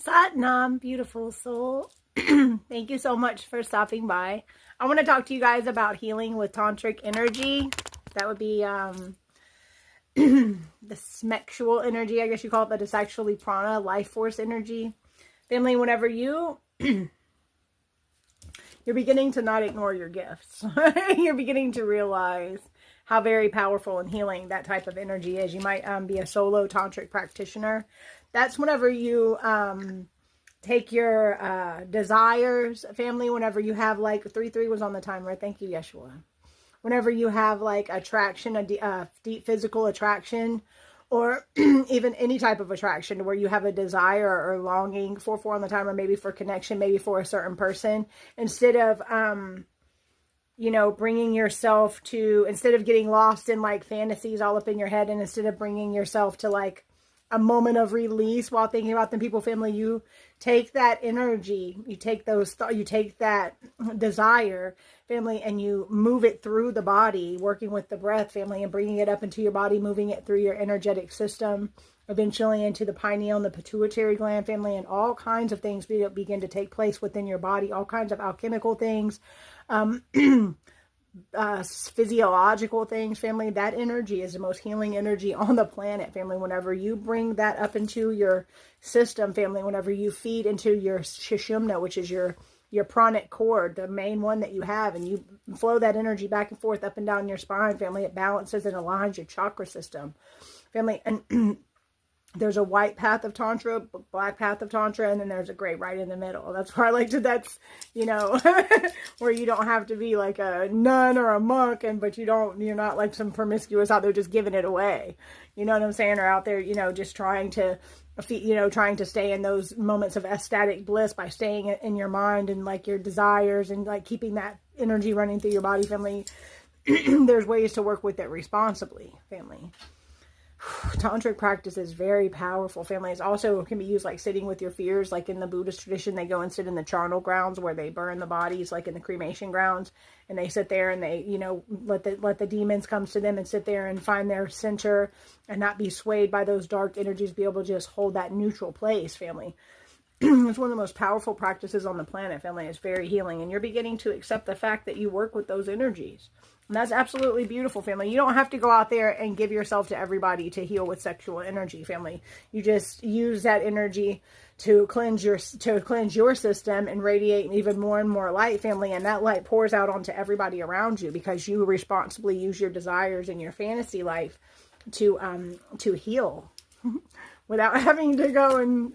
Satnam, beautiful soul. Thank you so much for stopping by. I want to talk to you guys about healing with tantric energy. That would be the sexual energy, I guess you call it, but it's actually prana, life force energy. Family, whenever you're beginning to not ignore your gifts. You're beginning to realize how very powerful and healing that type of energy is. You might be a solo tantric practitioner. That's whenever you take your desires, family, whenever you have like 3-3 was on the timer. Thank you, Yeshua. Whenever you have like attraction, a deep physical attraction, or even any type of attraction where you have a desire or longing for on the timer, maybe for connection, maybe for a certain person, instead of, bringing yourself to, instead of getting lost in like fantasies all up in your head, and instead of bringing yourself to like a moment of release while thinking about them, people, family, you take that energy, you take those you take that desire, family, and you move it through the body, working with the breath, family, and bringing it up into your body, moving it through your energetic system, eventually into the pineal and the pituitary gland, family, and all kinds of things begin to take place within your body, all kinds of alchemical things, physiological things, family. That energy is the most healing energy on the planet, family. Whenever you bring that up into your system, family, whenever you feed into your Sushumna, which is your pranic cord, the main one that you have, and you flow that energy back and forth up and down your spine, family, it balances and aligns your chakra system, family. And there's a white path of Tantra, black path of Tantra, and then there's a gray right in the middle. That's where I like to, that's, where you don't have to be like a nun or a monk, but you're not like some promiscuous out there just giving it away. You know what I'm saying? Or out there, just trying to stay in those moments of ecstatic bliss by staying in your mind and like your desires and like keeping that energy running through your body, family. There's ways to work with it responsibly, family. Tantric practice is very powerful, family. It also can be used like sitting with your fears, like in the Buddhist tradition, they go and sit in the charnel grounds where they burn the bodies, like in the cremation grounds, and they sit there and they, let the demons come to them and sit there and find their center and not be swayed by those dark energies, be able to just hold that neutral place, family. It's one of the most powerful practices on the planet, family. It's very healing, and you're beginning to accept the fact that you work with those energies. And that's absolutely beautiful, family. You don't have to go out there and give yourself to everybody to heal with sexual energy, family. You just use that energy to cleanse your system and radiate even more and more light, family. And that light pours out onto everybody around you because you responsibly use your desires and your fantasy life to heal without having to go and,